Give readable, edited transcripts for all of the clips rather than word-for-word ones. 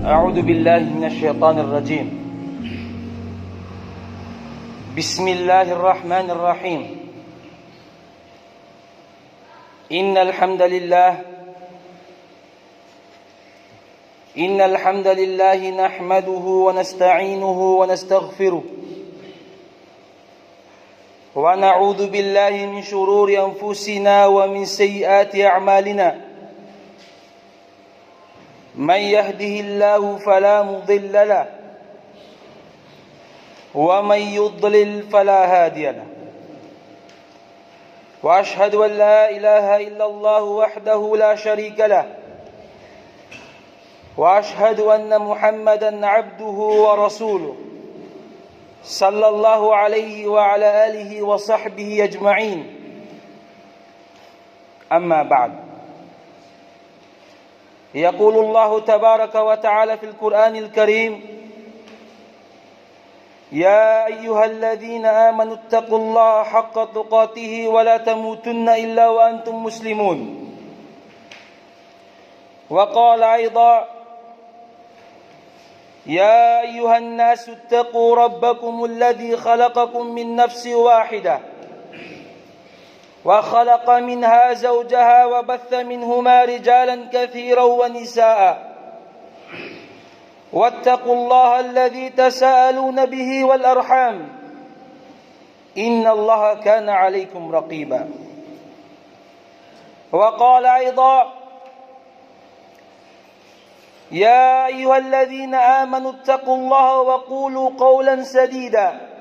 أعوذ بالله من الشيطان الرجيم. بسم الله الرحمن الرحيم. إن الحمد لله نحمده ونستعينه ونستغفره ونعوذ بالله من شرور أنفسنا ومن سيئات أعمالنا. من يهده الله فلا مضل له ومن يضلل فلا هادي له. وأشهد أن لا إله إلا الله وحده لا شريك له وأشهد أن محمدا عبده ورسوله صلى الله عليه وعلى آله وصحبه أجمعين. أما بعد، يقول الله تبارك وتعالى في القرآن الكريم: يا أيها الذين آمنوا اتقوا الله حق تقاته ولا تموتن إلا وأنتم مسلمون. وقال أيضا: يا أيها الناس اتقوا ربكم الذي خلقكم من نفس واحدة وخلق منها زوجها وبث منهما رجالا كثيرا ونساء واتقوا الله الذي تساءلون به والأرحام إن الله كان عليكم رقيبا. وقال أيضا: يا أيها الذين آمنوا اتقوا الله وقولوا قولا سديدا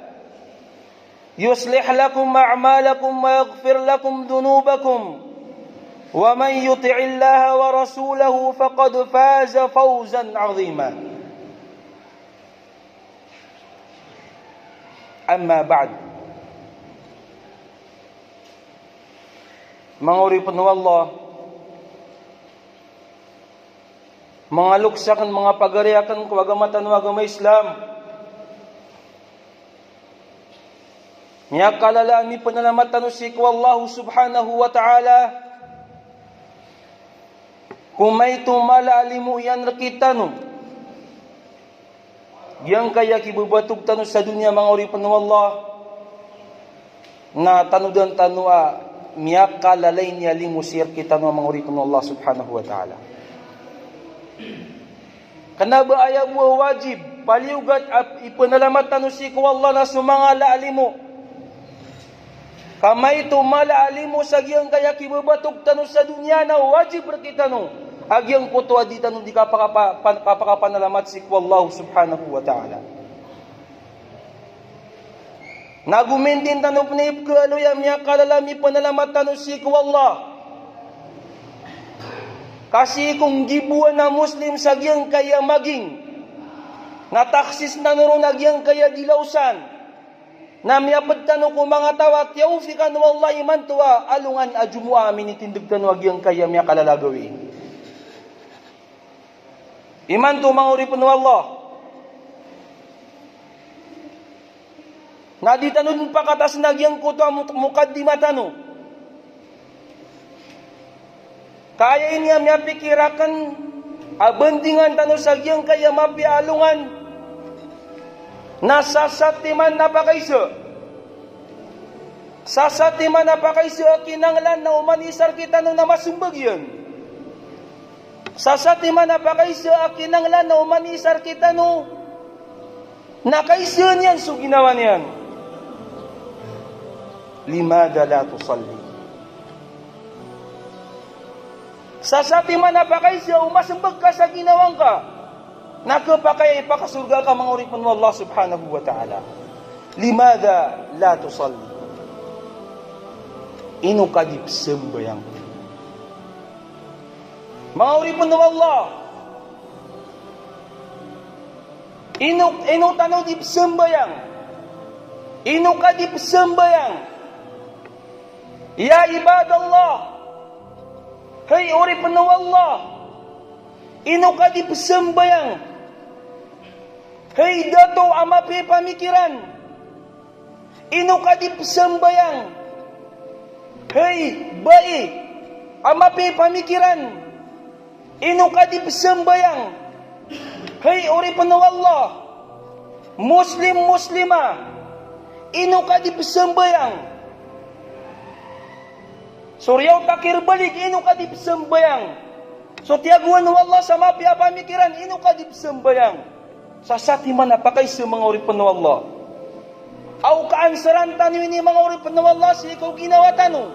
يصلح لكم أعمالكم ويغفر لكم ذنوبكم ومن يطع الله ورسوله فقد فاز فوزا عظيما. أما بعد، mga uripon ng Allah, mga luksakan, mga pagariakan ko agamatan ng agama Islam, niya kalalami panalamatan si ko Allah subhanahu wa ta'ala, kung may tumala alimu yan nakita no, yang kaya kibubatog tano sa dunia mga uripon ng Allah, na tanudan tanua miya kalalay niya limu sir kita no mga uripon ng Allah subhanahu wa ta'ala. Kanaba ayaw mo wajib paliugat at ipanalamatan si ko Allah na sumangala alimu, kamay tumala alimu sa giyang kaya kibabatog tano sa dunya na wajib kita no agyang kutwa di tano di kapakapanalamat si Allah subhanahu wa ta'ala. Nagumindin tano pnip kaluya miya kalalami panalamat tano si Allah. Kasi kung gibuan na Muslim sa giyang kaya maging nataksis na nuro na giyang kaya dilausan na miyapad tano kung mga tawat yaufikan wallah iman tuwa alungan ajumu amin itindig tano agyang kaya miya kalalagawi iman tu mga uripon wallah na di tano din pakatas na agyang kuto mukaddima tano kaya niya miya pikirakan abandingan tano sa agyang kaya mapi alungan nasasatiman na pa kaysa sasatiman na pa kaysa kinanglan na umanisar kita nung namasumbag yan sasatiman na pa kaysa kinanglan na umanisar kita nung nakaysa niyan so ginawa niyan. Limada la tusalli, sasatiman na pa kaysa umasumbag ka sa ginawang ka nakapakaya ipakasurga ka mga uripon mo Allah subhanahu wa ta'ala. Limada la tusalli, ino kadipsem bayang mga uripon mo Allah, ino tanaw dipsem bayang, ino kadipsem bayang. Ya ibadallah, hey uripon mo Allah, ino kadipsem bayang. Hey dato amapi pamikiran, ino kadipsem bayang. Hey bai amapi pamikiran, ino kadipsem bayang. Hay uri panu Allah, Muslim Muslima, ino ka di sembayang. Suryaw takir balik, ino ka di sembayang. So tiaguan Allah sa mapia pamikiran, ino ka di sembayang. Sa sati man apakay sa mga uri panu Allah. Aw kaansaran tanu ini mga uri panu Allah, si ikaw ginawa tanu.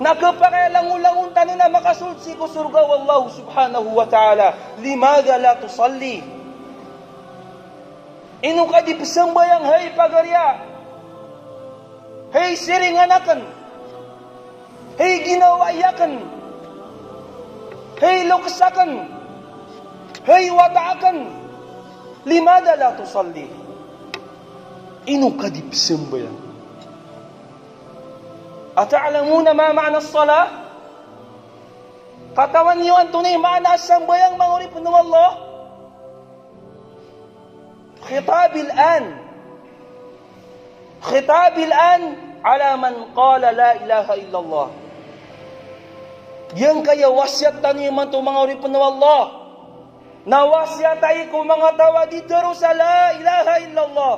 Nagpakailangulangun tanu na makasulsi ko surga wallahu subhanahu wa ta'ala. Limadha la tusalli? Ino ka di pasambayang hay pagarya, hay siringanakan, hay ginawayakan, hay luksakan, hay wataakan. Limadha la tusalli? Ino ka di pasambayang? Ata'lamuna ma ma'na as-salah? Katawan niyo ang tunay maana sa sambayang mga uri ng Allah? خطاب الآن على من قال لا إله إلا الله. Yang kaya wasiat tani man to mga uri ng Allah. Na wasiat ay ko mga tawa dito sa la ilaha illallah.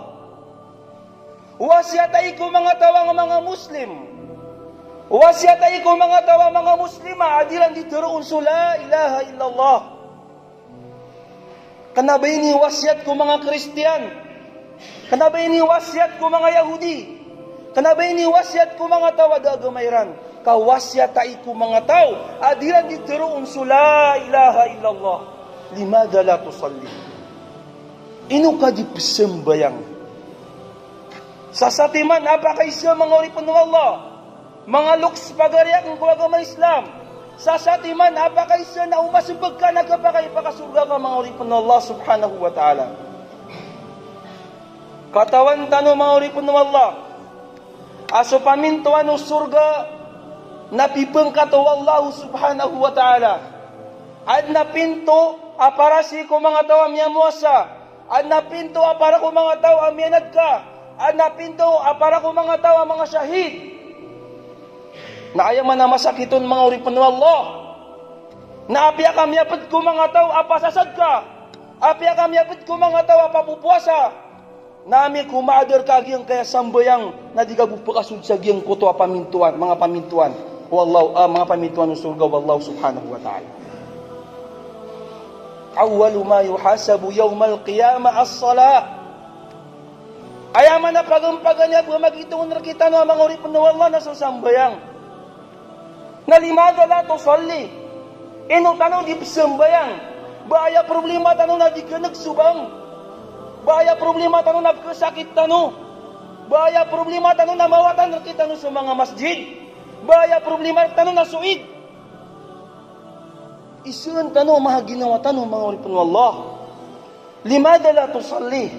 Wasiat ay ko mga tawa ng mga Muslim. Wasiat ay ko mga tawa mga Muslima adilan dito sa la ilaha illallah. Kanabay ni wasiat ko mga Kristiyan. Kanabay ni wasiat ko mga Yahudi. Kanabay ni wasiat ko mga tawa dagamayran. Kawasiat ay ko mga tao adilan dito sa la ilaha illallah. Limadha la tusalli? Ino ka di pasambayang? Sa satiman apakay sa mga uri ng Allah. Mga luks pagarya kung kuwaga Islam. Sa satiman, apakay sa na umasubag ka, nagkapakay, pakasurga ka mga uripon ng Allah subhanahu wa ta'ala. Katawan tano mga uripon ng Allah. Aso pamintuan ng surga, napipeng kato Allah subhanahu wa ta'ala. At napinto, apara si ko mga tawa miyamuasa. At napinto, apara ko mga tawa miyanad ka. At napinto, apara ko mga tawa mga syahid. Na ayaw man na masakiton mga uripon ng Allah. Na apya kami apad ko mga tao apasasad ka. Apya kami apad ko mga tao apapupuasa. Nami kumaadar kagiyang kaya sambayang na di kagupakasud sa giyang kuto pamintuan, mga pamintuan. Wallahu, mga pamintuan ng surga, wallahu subhanahu wa ta'ala. Awwalu ma yuhasabu yawmal qiyamah as-salah. Ayaman na pagampagan niya, magitong nakita ng mga uripon ng Allah na sa sambayang. Na limadha la tusalli? Ino tanong di pasambayang? Baya problema tanong na di ka nagsubang? Baya problema tanong na kasakit tanong? Baya problema tanong na mawatan na kita sa mga masjid? Baya problema tanong na suid? Isun tanong mahaginawa tanong mga uripon ng Allah. Limadha la tusalli?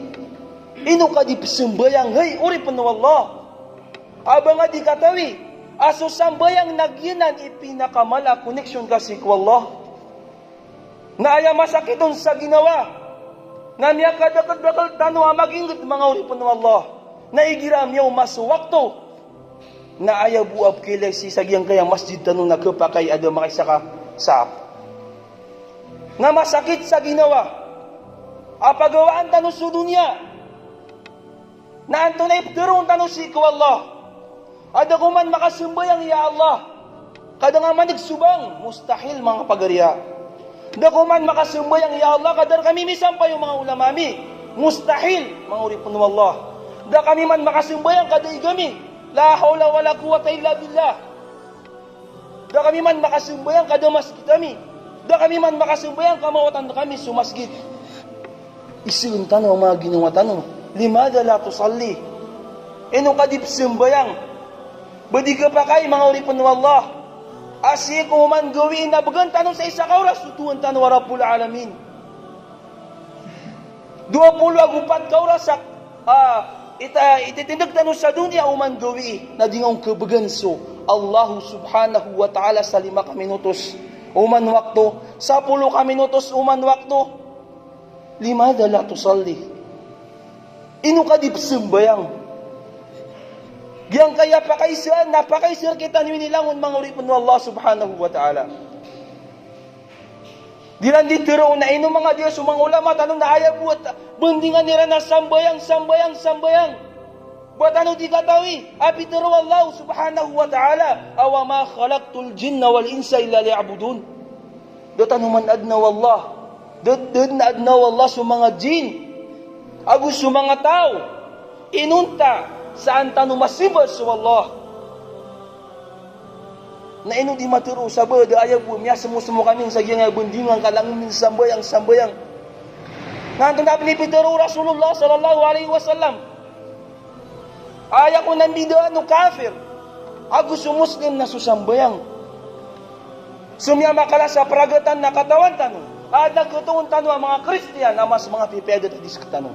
Ino ka di pasambayang? Hey, uripon ng Allah. Abang nga di katawi. Aso sambayang nagyinan ipinakamala connection kasi ko Allah. Na aya masakiton sa ginawa. Na niya kadakad-dakal tanwa magingot mga uripon ng Allah. Na igiram yaw masuwakto. Na aya buab kilay si sagyang kayang masjid tanong nagkapakay ada makisaka saap. Na masakit sa ginawa. Apagawaan tanong sa dunya. Na anto na ipturong tanong si ko Allah. Ada ko man makasumbayang ya Allah. Kada nga man nagsubang, mustahil mga pagarya. Ada ko man makasumbayang ya Allah, kadar kami misam pa yung mga ulamami. Mustahil, mga uripon ng Allah. Da kami man makasumbayang kada igami. La hawla wala quwata illa billah. Da kami man makasumbayang kada masjid kami. Da kami man makasumbayang kamawatan kami sumasgid. Isun tanong mga ginawa tanong. Limadha la tusalli? Ino kadip sumbayang? Badi ka pa kay mga uripon ng Allah. Asi ko man gawin na bagan tanong sa isa ka oras, tutuan tanong wa Rabbul Alamin. 24 ka oras sa ititindag tanong sa dunia uman gawi na dingong kabaganso Allah subhanahu wa ta'ala sa 5 ka minutos uman wakto, sa 10 ka minutos uman wakto. Limadha la tusalli? Ino ka di sembayang? Yang kaya pakaisan, napakaisir kita nilangon mga uripon ng Allah subhanahu wa ta'ala. Dilan ditiro na ino mga Diyos, mga ulama, tanong na ayaw buat, bendingan nila na sambayang. Buat ano di katawi? Api tiro Allah subhanahu wa ta'ala, awa ma khalaqtul jinna wal insa illa liya'budun. Dot ano man adna wallah. Dot na adna wallah sa mga jin. Agus sa mga tao. Inunta, saan tanong masibad sa Allah. Na ino di maturo sa bada ayaw po, miya semua kami sa giyang bendingan kalangan min sambayang. Nanto na pinipituro Rasulullah sallallahu alaihi wasallam. Ayaw ko nambidaan no kafir. Agus sa Muslim na susambayang. Sumya makala sa pragatan na katawan tanong. At nagkutungon tanong ang mga Kristiyan na mas mga pipeda at diskatanong.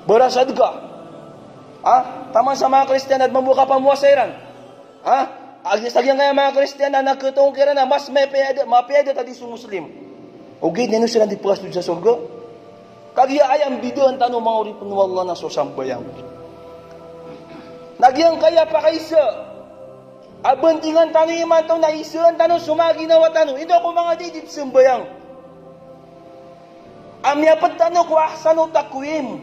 Berasad ka. Tama sa mga Kristiyan at mamuka pamuasairan. Agyang kaya mga Kristiyan na nagkutungon kira na mas mapeda at sa Muslim. O gid nino sila di puas sa surga. Kagya ayam bidaan tanong mga uripon wallah na susambayang. Nagyang kaya pa kaysa. Abantingan tanong iman ito na isaan tanong sumaginawa tanong. Ito ako mga didip sembayang. Miyapat tanong ko ahsanu takwim.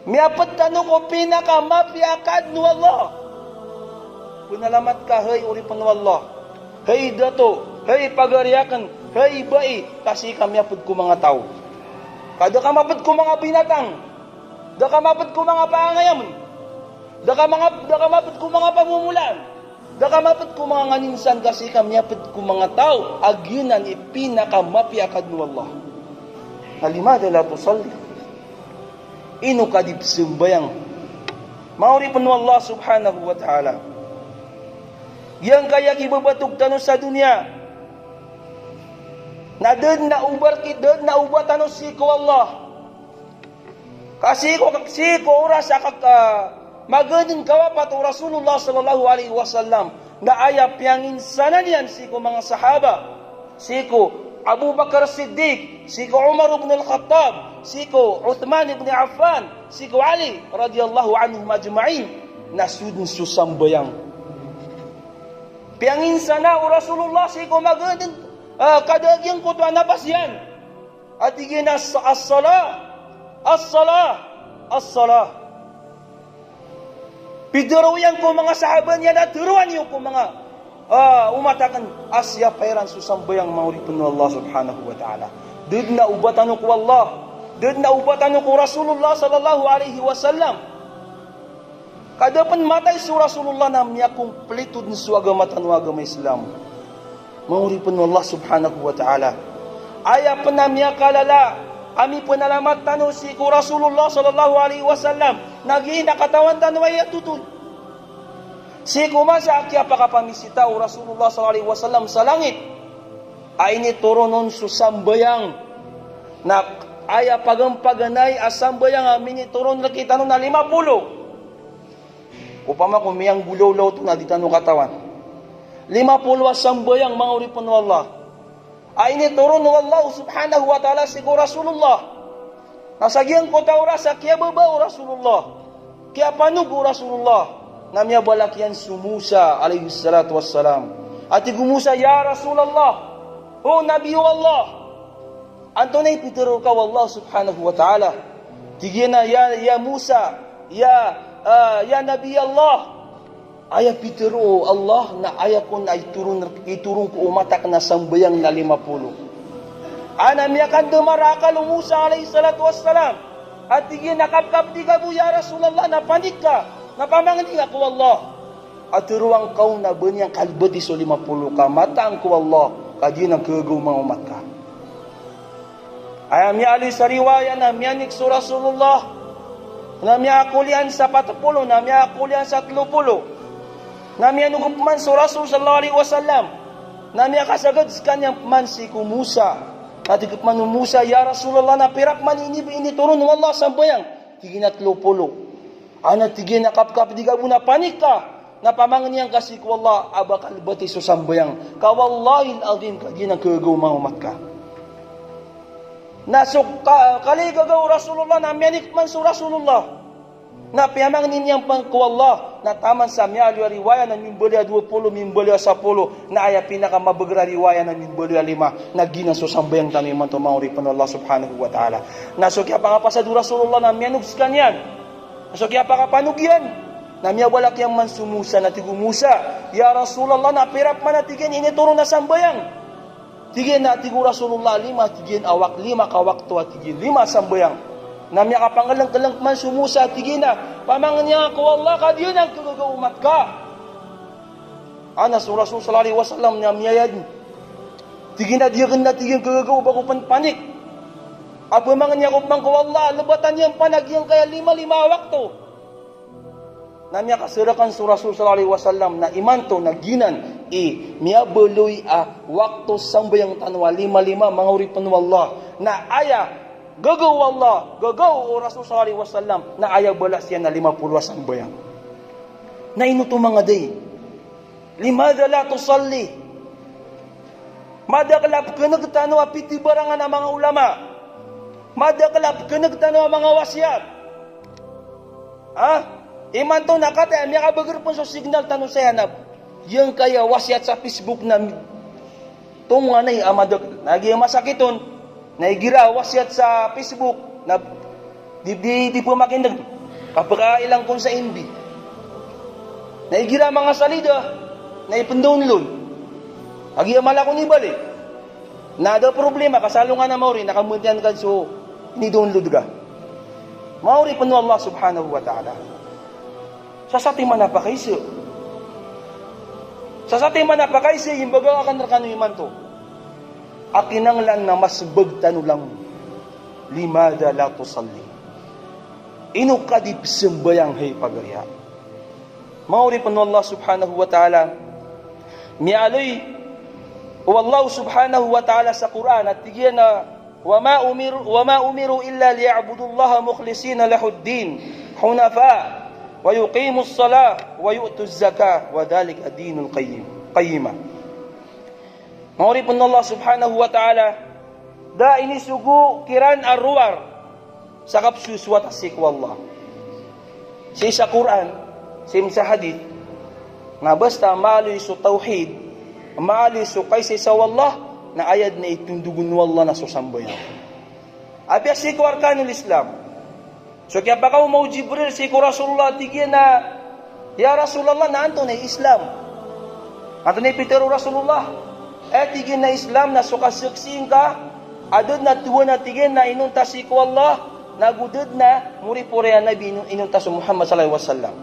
Miyapat tanong ko pinakamapiakad no Allah. Punalamat ka, hey uripon Allah. Hey dato, hey pagariakan, hey bai. Kasi kamiyapad ko mga tao. Kada kamapad ko mga binatang. Da kamapad ko mga pangayaman. Daka mapit ko mga pamumulan. Daka mapit ko mga nganinsan kasi kamyapit ko mga tao. Aginan ipinakamapiakad mo Allah. Halimada la tusalli. Ino kadib simbayang. Mauripon mo Allah subhanahu wa ta'ala. Yang kaya kibabatog tanong sa dunia. Na dad na ubar tanong si ko Allah. Kasi ko oras akak maganing kawapat o Rasulullah sallallahu alaihi wasallam na ayap yang insanan yan siko mga sahaba, siko Abu Bakar Siddiq, siko Umar ibn al-Khattab, siko Uthman ibn Affan, siko Ali radhiyallahu anhum ajma'in nasudun susambayang. Piang insana o Rasulullah siko maganing kadagyang ko to anapas yan. At igin as-salah. Piduruyan ko mga sahaban yan at turuan niyo ko mga umatakan asya pairan susambayang mauripun Allah subhanahu wa ta'ala. Dud na ubatan ko Allah. Dud na ubatan ko Rasulullah sallallahu alaihi wasallam. Kadapan matay si Rasulullah na miya kumpleto din sa agamatan wa agama Islam. Mauripun Allah subhanahu wa ta'ala. Aya pa na miya kalala. Ami penalamat tanu si ku Rasulullah sallallahu alaihi wasallam nagi nakatawan tanu ay tutun. Si kumasa akya pakapamisita o Rasulullah sallallahu alaihi wasallam sa langit. Ay ni turunon susambayang na aya pagampaganay asambayang amin ni turon nakita no na 50. Upama kumiyang gulaw-law to na ditano katawan. 50 asambayang mga uripon Allah. Ay ini turun wallahu subhanahu wa ta'ala sigo Rasulullah. Nasagian ko taura sa kya babaw Rasulullah. Kya panugo Rasulullah. Namya balakyan sumusa alayhi salatu wassalam. At igumusa ya Rasulullah. O Nabi Allah. Anto na ipituro ka wallahu subhanahu wa ta'ala. Tigina ya Musa. Ya Nabi Allah. Aya pitero Allah na aya ko na iturong ko umatak na sambayang na 50. Anam yakan dumarakal Musa alayhi salatu wassalam. At tigin nakapkap di ka bu ya Rasulullah na panik ka. Napamangin ka ko Allah. At turuang kau na banyang kalbati so 50 ka. Matang ko Allah. Kadi nang kagaw mga umat ka. Ayam ya alis sa riwaya na miyanik so Rasulullah. Na miya kulian sa 40. Na miya kulian sa 30. Nami anugup man so Rasul sallallahu alaihi wasallam. Nami akasagad kanyang man si ku Musa. Natigup man Musa ya Rasulullah na pirap man ini turun wallah sambayang. Tiginat 30. Ana tigin nakapkap diga muna panik ka. Napamangin yang kasi ku Allah abakal bati so sambayang. Ka wallahi alazim ka ginang kagaw mahumat ka. Nasuk kaligagaw Rasulullah na miyanik man so Rasulullah. Na piyamang ninyang pangkuwallah na taman sa miyalyo riwaya na mimbolya 20, mimbolya 10, na aya pinakamabagra riwaya na mimbolya 5, na ginanso sambayang tanong man tumauri pan Allah subhanahu wa ta'ala. Naso kaya pangapasadu Rasulullah na miyanugs kanyan. Naso kaya pangapanugyan. Na miya walak yang man sumusa na tigumusa. Ya Rasulullah na pirap man na tigin inituro na sambayang. Tigin na tigu Rasulullah 5, tigin awak 5 kawakto at tigin 5 sambayang. Na miya kapangalang-kalang man sumusa tigin na pamangan niya ko Allah ka diyan ang kagagaumat ka. Anas Rasul sallallahu alaihi wasallam na miya yan. Tigin na diyan na tigin kagagaw bago panik. Apo mangan niya ko pang ko Allah lubatan niyang panagyang kaya 5 wakto. Na miya kasirakan su Rasul sallallahu alaihi wasallam na imanto na ginan miya beloy wakto sambayang tanwa 5 mga uripan wallah na aya gagaw Allah, gagaw o Rasul sallallahu alaihi wasallam na ayaw balas yan na 50 sambayang. Na inuto mga day. Limada la tusalli. Madaklap ka nagtano apiti barangan ang mga ulama. Madaklap ka nagtano ang mga wasyat. Iman to nakata, may kabagar po sa signal tanong sa hanap. Yung kaya wasyat sa Facebook na tunga na amadak. Naging masakiton. Naigira wasyat sa Facebook na di po makindag kapagkailang kung sa NB. Naigira mga salida na ipandownload. Agi malako ni bali. Nada problema kasalungan na mauri nakamuntian ka so ni-download ka. Mauri pano Allah subhanahu wa ta'ala. Sa man napakaisi. Sa man napakaisi yung baga akan rakano iman to. Akinanglan na mas bagtano lang limada la tusalli. Ino kadip sembayang hay pagarya. Mauri pa Allah subhanahu wa ta'ala mialoy o Allah subhanahu wa ta'ala sa Quran at tigyan na wa ma umiru illa liya'budullaha mukhlisina lahuddin hunafa wa yuqimus salah wa yu'tuz zakah wa dhalika dinul qayyimah. Mauri pun Allah subhanahu wa ta'ala da ini sugu kiran arwar sakap suswat asik wallah. Sa Quran, sa hadith, nga basta maali su tauhid, maali su kaysa sa wallah, na ayad na itundugun wallah na susambayan. Abi asik arkanul Islam. So kaya baka mo Jibril si Rasulullah tigyan na ya Rasulullah na anto na Islam. Ato na Peter Rasulullah tigin na Islam na sukasuksin ka, adod na tuwa na tigin na inunta si ko Allah, nagudod na muri-pure na inunta si Muhammad sallallahu alaihi wasallam.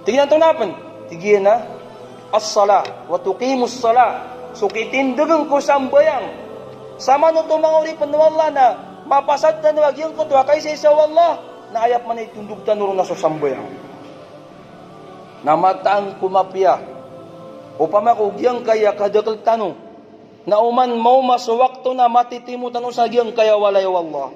Tigin na ito napan, tigin na as-salah, wa tuqimus salah, sukitindugang ko sambayang, sama no ito mga uripan ng Allah na mapasad na nuwagyang ko tuwa kaysa isa wallah, na ayap man itundug tanuro na susambayang. Namataang kumapya, upama kugyang kaya kadakal tanong, na uman mau masawakto na matitimutan sa giyang kaya walay wallah.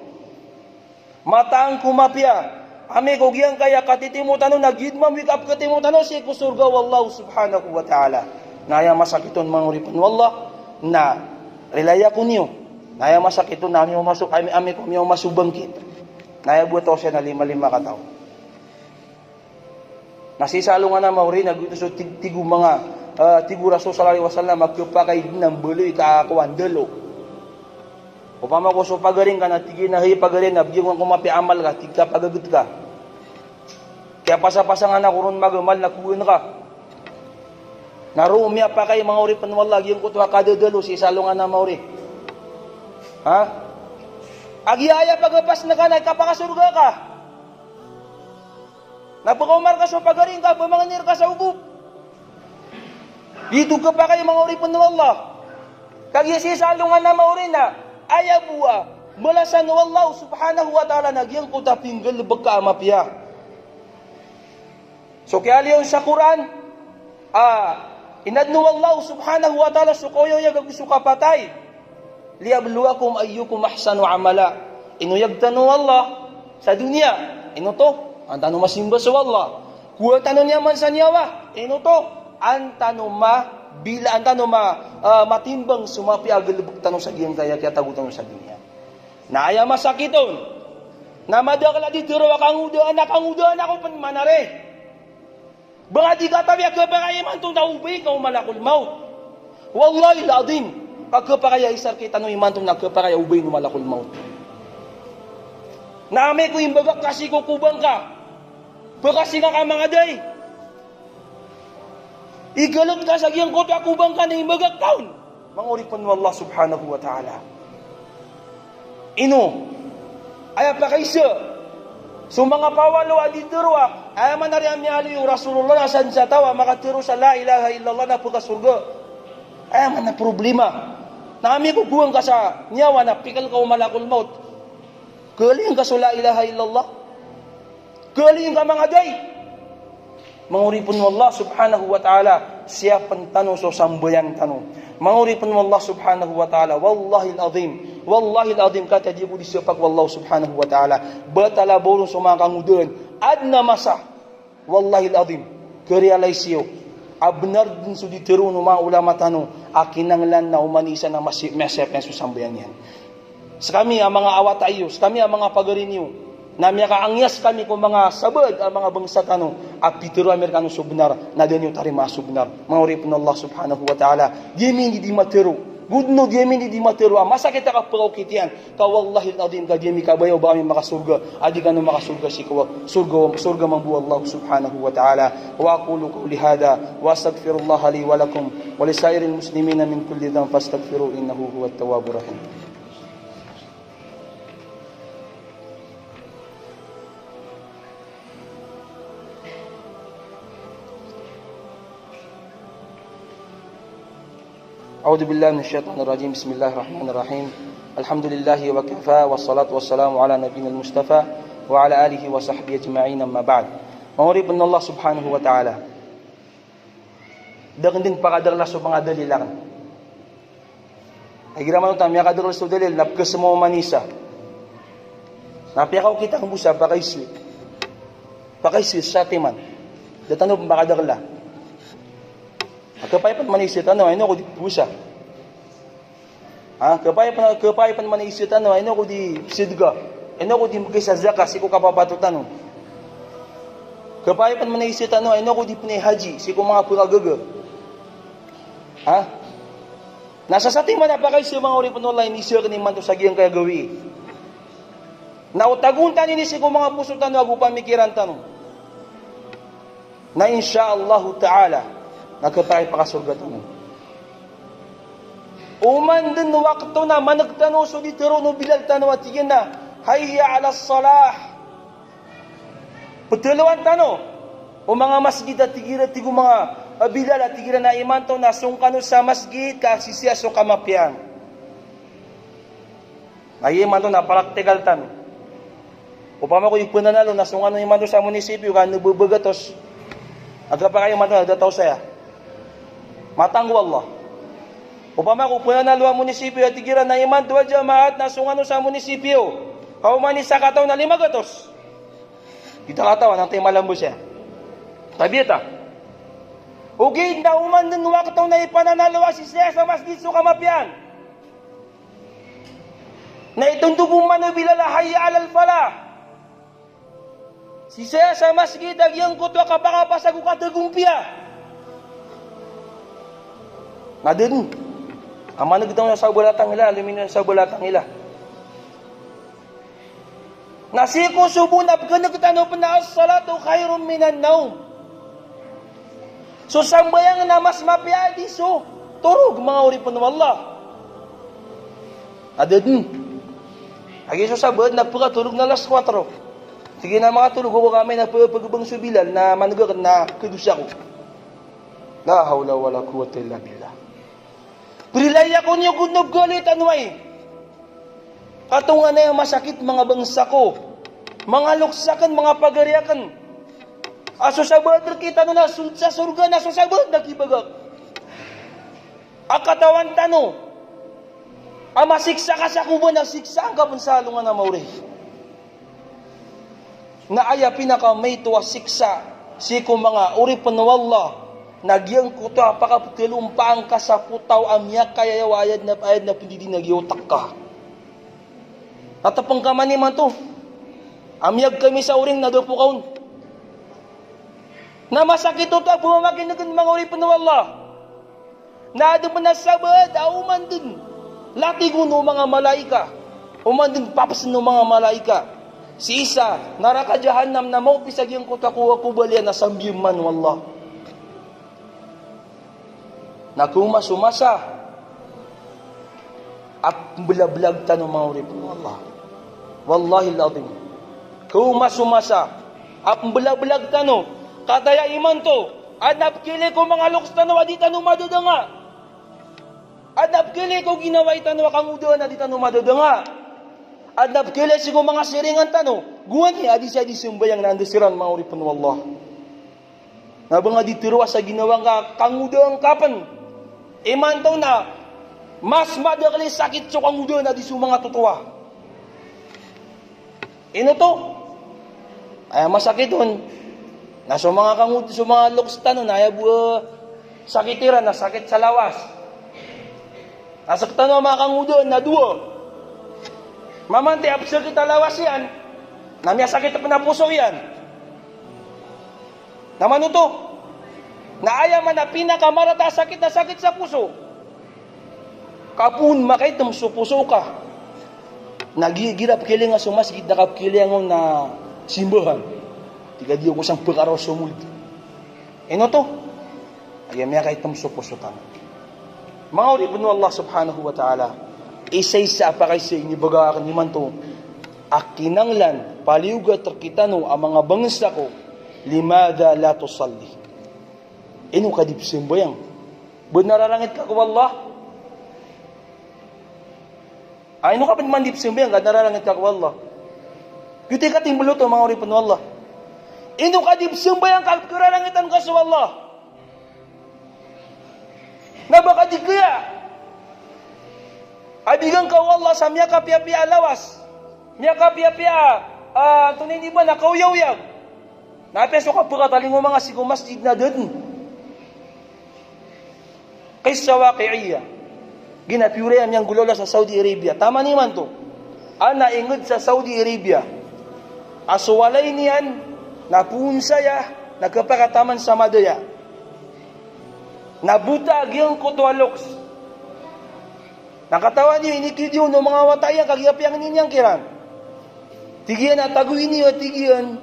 Mataang kumapya, ame ko giyang kaya katitimutan na gidmam wikap katimutan si kusurga wallahu subhanahu wa ta'ala. Naya masakiton manguripan wallah na relaya ko niyo. Naya masakiton na ame masuk ame ko miyo masubangkit. Naya buto siya na 5 kataw. Nasisalungan na mauri nagutuso tigu mga tigu Rasul sallallahu alaihi wasallam magpapakay ng buloy kaakuan dalo. Upama ko so pagaring ka na tigin na hay pagaring na biyong ko mapiamal ka tigka pagagut ka. Kaya pasapasangan na kurun magamal na kuwin ka. Naroon miya pa kay mga uri panwala yung kutwa kadadalo si salungan na mauri. Ha? Agiaya pagapas na ka nagkapakasurga ka. Napakumar ka so pagaring ka bumanganir ka sa ugup. Dito ka pa kayo mga uripon ng Allah. Kaya sisalungan na maurin na ayabuwa malasan ng Allah subhanahu wa ta'ala nagyang kutapinggal bagka amapya. So kaya liyon sa Quran inadnu Allah subhanahu wa ta'ala sukoyo yag sukapatay liyabluwakum ayyukum ahsanu amala. Inuyagtanu Allah sa dunia. Ino to? Antano masimba sa Allah. Kuwa tanong niya man sa niyawa. Ino to? Antano matimbang sumapi agalubog tanong sa giyang kaya tagutan sa dunia. Na aya masakiton. Namadakla di tiro akang udaan ako pan manare. Banga di katabi akapakaya man to naubay ka malakul maut. Wallahi al-azim, akapakaya isar kita no iman to nakapakaya ubay no malakul maut. Naame ko imbaga kasi ko kubang ka. Bakasi nga ka mga day. Igalot ka sa giyang koto akubang ka na imbaga taon. Manguripan mo Allah subhanahu wa ta'ala. Ino, ay apakaysa. So mga pawalo aditirwa, ay manari amyali yung Rasulullah nasan sa tawa, makatiro sa la ilaha illallah na pagkasurga. Ay man na problema. Nami ko buwang ka sa nyawa na pikal ka umalakul maut. Galing ka sa la ilaha illallah. Galing ka mga day. Manguripun mo Allah subhanahu wa ta'ala, siyapan tanong so sambayan tanong. Manguripun mo Allah subhanahu wa ta'ala, wallahi al-azim, kata dia budi siyapak wallahu subhanahu wa ta'ala, batala bolong so mga kangudan, adna masa, wallahi al-azim, kerealisyo, abnar din so ditiru no mga ulama tanong, akinanglan na umanisa na masip na so sambayan yan. Sa kami ang mga awat ayos, kami ang mga pagarinyo, Namya ka angyas kami kung mga sabad ang mga bangsa tanong at pitiro Amerikano subnar na din yung tarima subnar. Mangurip na Allah subhanahu wa ta'ala. Diyamin di matero. Gudno diyamin di matero. Masakit ka pagaw kitiyan. Kawallahi al-adim ka diyami kabayaw ba kami makasurga. Adi ka nung makasurga si kawa. Surga mangbu Allah subhanahu wa ta'ala. Wa aqulu qawli hada. Wa astagfirullah li walakum. Wa lisairil muslimina min kulli dhan. Fastagfiru innahu huwa at-tawwabur rahim. أعوذ بالله من الشيطان الرجيم بسم الله الرحمن الرحيم الحمد لله وكفى والصلاة والسلام على نبينا المصطفى وعلى آله وصحبه أجمعين أما بعد مغرب من الله سبحانه وتعالى دغندن pakadar la so mga dalilan ay giraman ta miya kadar so dalil napkas mo manisa napiyakaw kita ang busa pakaysi sa timan datano pakadar la Kapaypan manisit ano ay no ko di pusa. Kapaypan manisit ano ay no ko di sidga. Ano ko di magisa zakat si ko kapapatutan. Kapaypan manisit ano ay no ko di punay haji si ko mga puragaga. Nasa sa timan na pa kayo sa mga oripon online ni sir ni man to sagiyang kaya gawi. Nautaguntan ni si ko mga pusutan no agu pamikiran tanong. Na insyaallah ta'ala nagkatay pakasurga tanong. Uman din wakto na managtanong so ditiro no bilal tanong at yun na hayya ala salah. Pagdalawan tanong o mga masjid at tigira tigo mga bilal at tigira na imanto na sungkano sa masjid kasisiya so kamapian. Ay imanto na praktikal tanong. Upama ko yung punanalo na sungkano imanto sa munisipyo ka nabubagatos agkapa kayo imanto na dataw saya. Matanggo Allah. Upama ko punanalo ang munisipyo at tigira na iman dua jamaat na sungano sa munisipyo. Kaumani sa kataw na 500. Kita katawa ng timalambo siya. Tabita. Ugid na uman din waktaw na ipananalo si siya sa masjid so kamapian. Na itundugong manubila hayya alal falah. Si siya sa masjid agyang kutwa kapakapasag ukatagumpiya. Nadin, ama nagdaw na sa balatang nila, alumin sa balatang nila. Nasiko subunab ka nagtanong pa na as-salatu khairum minan naum. So sambayang na mas mapiadi so turog mga uripon ng Allah. Nadin, agi so sabad na pagkatulog na alas 4. Sige na mga tulog ko kami na pagubang subilal na managagan na kedusya ko. La hawla wala quwwata illa billah. Prilaya ko niyo kunob galit anway. Katungan na yung masakit mga bangsa ko. Mga luksakan, mga pagariakan. Aso sa badr kita na sa surga na sa badr nakibagak. Akatawan tano. Masiksa ka sa kubo na siksa ang kapunsalungan na mauri. Naaya pinaka may tuwa siksa. Siko mga uripon na wallah. Nagyang kuto apakaputilumpang ka sa putaw amya kaya ayad na pindidi nagyotak ka. Tatapang ka man naman to. Amyag kami sa uring nagapukaon. Na masakit ito at bumamagin na mga uripon ng Allah. Na ado manasabad, auman din. Latigo no mga malaika. Uman din papasin no mga malaika. Si Isa, naraka jahannam na mau pisagyang kutakuha kubalian na sambiman wallah. Nakuma sumasa. At bilablag tanong mga uripon ng Allah. Wallahi al-azim. Kuma sumasa. At bilablag tanong. Kataya iman to. Adap kili ko mga luks tanong adi tanong madudanga. Adap kili ko ginaway tanong kang udoan adi tanong madudanga. Adap kili sigo mga siringan tanong. Guwan niya adi siya di sumbayang nandasiran mga uripon ng Allah. Nabang adi tiruwa sa ginawang kang udoan kapan. Iman to na mas madakli sakit so kang udoan adi su mga tutuwa. Ino to? Ay masakit doon. Na so mga kangud, so mga luks tanong na ayaw sakitira na sakit sa lawas. Nasaktan mga kangudon na duwa. Mamante absir kita lawas yan. Namya sakit na puso yan. Naman ito. Naaya man na pinakamarata sakit na sakit sa puso. Kapun makaitam so puso ka. Nagigirap kili nga sumasgid na kapkili ang na simbahan. Tiga dia ko sang pagaraw sa multi. Ino to? Ayam niya kahit tamsupusutan. Mga uripon ng Allah subhanahu wa ta'ala, isa-isa pa kayo sa inibaga akin naman to, akinanglan, paliugat terkitano ang mga bangsa ko, limada la tusalli. Ino kadipsim ba yan? Ba't nararangit ka ko Allah? Ino ka pa naman dipsim ba yan? Kad nararangit ka ko Allah? Yuti ka timbulo to mga uripon ng Allah. Ino kadipsim ba yan? Kalkurarangitan ka sa Allah? Nabaka di kaya. Abigang ka Allah sa miya kapia-pia lawas. Miya kapia-pia tunay di ba na kauyaw-yaw. Napeso ka pagkataling mo mga sigo masjid na dun. Kaysa waqi'iyya. Ginapiure ang gulola sa Saudi Arabia. Tama naman to. Ana ingod sa Saudi Arabia. Aswalay niyan napunsaya nagkapakataman sa madaya. Nabuta agyang kutwaloks. Nakatawa niyo, inikidyo no mga wataya, kagyapyang ninyang kiran. Tigiyan at taguin niyo at tigiyan.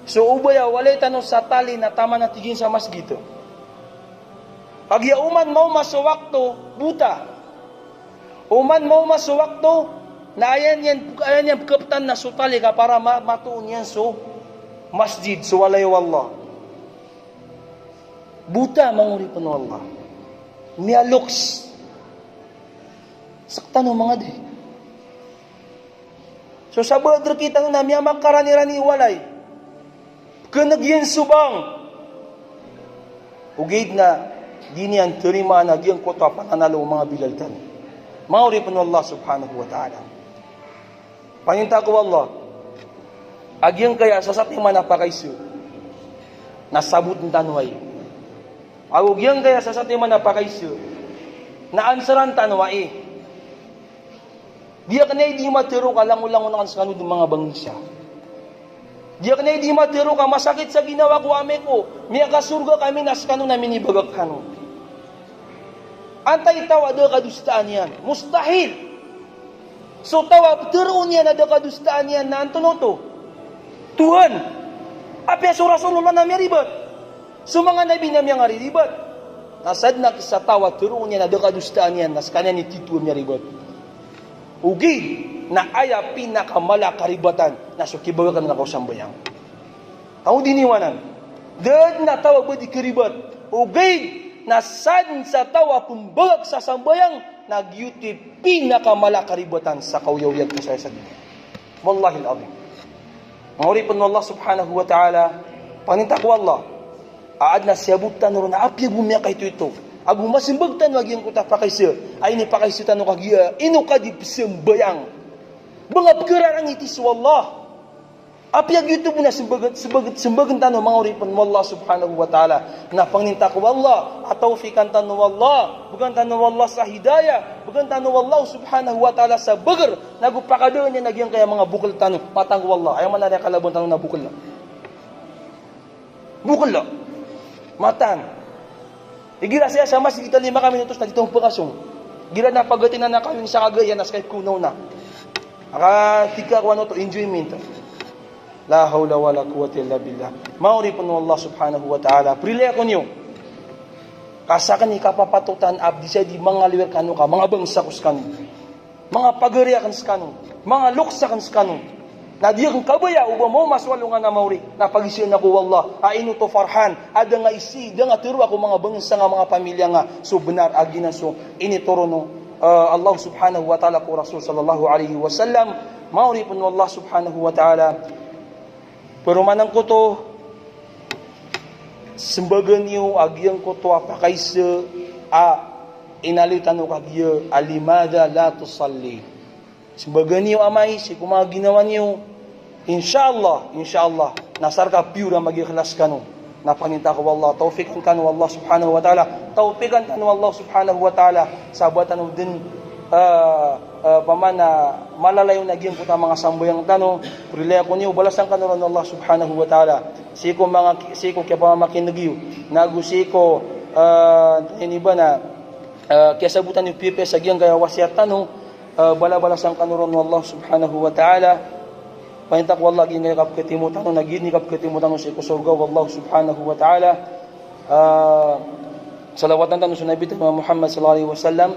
So ubaya, walay tanong sa tali na tama na tigin sa masgito. Kagyauman mo masuwakto, buta. Uman mo masuwakto, na ayan yan kaptan na sutali ka para matuon yan so masjid, so walay wallah. Buta manguri pa ng Allah. Mialoks. Sakta no mga di. So sa badr kita na miya makarani-rani walay. Kanagyan subang. Ugid na di niyan terima na giyang kota pananalo mga bilaltan. Manguri pa ng Allah subhanahu wa ta'ala. Paninta ko Allah. Agyang kaya sa sating manapakaisu. Nasabot ng tanway. Agugyang kaya sa sating manapakaisu. Na ansaran tanway. Diya kanay di matiro ka lang-ulang unang kanskano ng mga bangsa. Diya kanay di matiro ka masakit sa ginawa ko ame ko. Miya kasurga kami naskano namin ibagak kano. Antay tawa do kadustaan yan. Mustahil. So tawa tiro niya na do kadustaan yan na antonoto. Tuhan. Apya so Rasulullah na meribat. So mga nabi na miyang ariribat. Nasad na sa tawa tiro niya na do kadustaan yan nas kanya ni Tito niya ribat. Ugi na aya pinakamala karibatan na sukibaga ka na kausambayang. Kau diniwanan. Dad na tawa ba di karibat. Ugi na sad sa tawa kumbagak sa sambayang nagyuti pinakamala karibatan sa kauyawyag ko sa dunia. Wallahi al-azim. Manguripan mo Allah subhanahu wa ta'ala. Paninta ko Allah. Aad na siyabutan ron na apya bumya kay ito. Agu masimbagtan wag yung kuta pakaysa ay ni pakaysa tano kagya ino ka di sembayang bangap kerarang itis wallah Apiyag YouTube na sembagan tanu mga uripan mo Allah subhanahu wa ta'ala. Na pangninta ko Allah, at taufikan tanu Allah, bukan tanu Allah sa hidayah, bukan tanu Allah subhanahu wa ta'ala sa bagar, nagupakado niya nagyang kaya mga bukal tanu, patang Allah. Ayaw man na kalabon tanu na bukal na. Bukal na. Matan. Igira siya sa mas, kita 5 minutos na ditong pakasong. Gira na pagatin na kami sa kagaya na Skype kunaw na. Tika ko ano to, enjoyment. La hawla wa la quwwata illa billah. Mauri po Allah subhanahu wa ta'ala. Prilya ko niyo. Kasakan ni kapapatutan abdi siya di mga liwer kanu ka, mga bangsa kus kanu. Mga pagariya kan skanu. Mga luksa kan skanu. Na di kang kabaya, uba mo maswalungan na mauri. Napagisiyan ako wallah. Aino to farhan. Ada nga isi, da nga tiru ako mga bangsa nga mga pamilya nga. So benar aginan so inituro no. Allah subhanahu wa ta'ala ko Rasul sallallahu alaihi wasallam. Mauri po Allah subhanahu wa ta'ala. Pero manang ko to, sembagan niyo, agyang ko to, apakaisa, inalitan ko kagya, alimada la tusalli. Sembagan niyo amay, si kumaga ginawa niyo, inshallah, nasar ka pure mag-ikhlas ka no. Napaninta ko Allah, taufikan ka no Allah subhanahu wa ta'ala, taufikan ka no Allah subhanahu wa ta'ala, sabatan no din, pamana malalayo na gyud puta mga sambayang tano prilaya ko niyo balasan kanon Allah subhanahu wa ta'ala siko kaya pa makinagyo nagusiko iniba na kaya sabutan ni pipe sa gyang kaya wasiat tano balasan kanon Allah subhanahu wa ta'ala paintak wallah gyud kap ketimo tano nagid ni kap ketimo tano siko surga wallah subhanahu wa ta'ala salawatan tano sa nabi Muhammad sallallahu alaihi wasallam.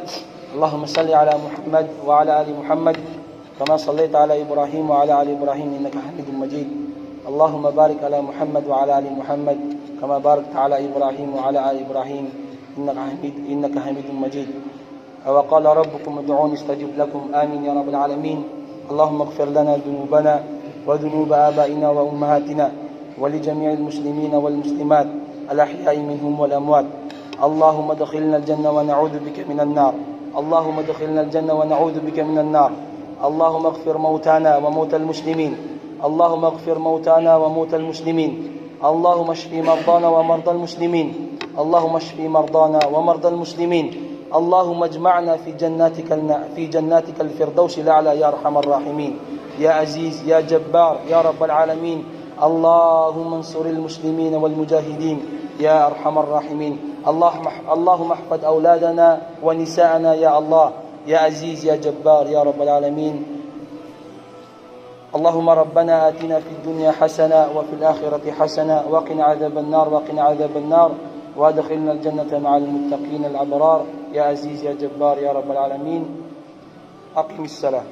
اللهم صل على محمد وعلى آل محمد كما صليت على إبراهيم وعلى آل إبراهيم إنك حميد مجيد اللهم بارك على محمد وعلى آل محمد كما باركت على إبراهيم وعلى آل إبراهيم إنك حميد مجيد وقال ربكم ادعوني استجب لكم آمين يا رب العالمين اللهم اغفر لنا ذنوبنا وذنوب آبائنا وأمهاتنا ولجميع المسلمين والمسلمات الأحياء منهم والأموات اللهم ادخلنا الجنة ونعوذ بك من النار اللهم ادخلنا الجنة ونعوذ بك من النار اللهم اغفر موتانا وموتى المسلمين اللهم اغفر موتانا وموتى المسلمين اللهم اشف مرضانا ومرضى المسلمين اللهم اشف مرضانا ومرضى المسلمين اللهم اجمعنا في جناتك الفردوس الأعلى يا أرحم الراحمين يا عزيز يا جبار يا رب العالمين اللهم انصر المسلمين والمجاهدين يا أرحم الراحمين اللهم احفظ أولادنا ونساءنا يا الله يا عزيز يا جبار يا رب العالمين اللهم ربنا آتنا في الدنيا حسنة وفي الآخرة حسنة وقنا عذاب النار وادخلنا الجنة مع المتقين الأبرار يا عزيز يا جبار يا رب العالمين أقم الصلاة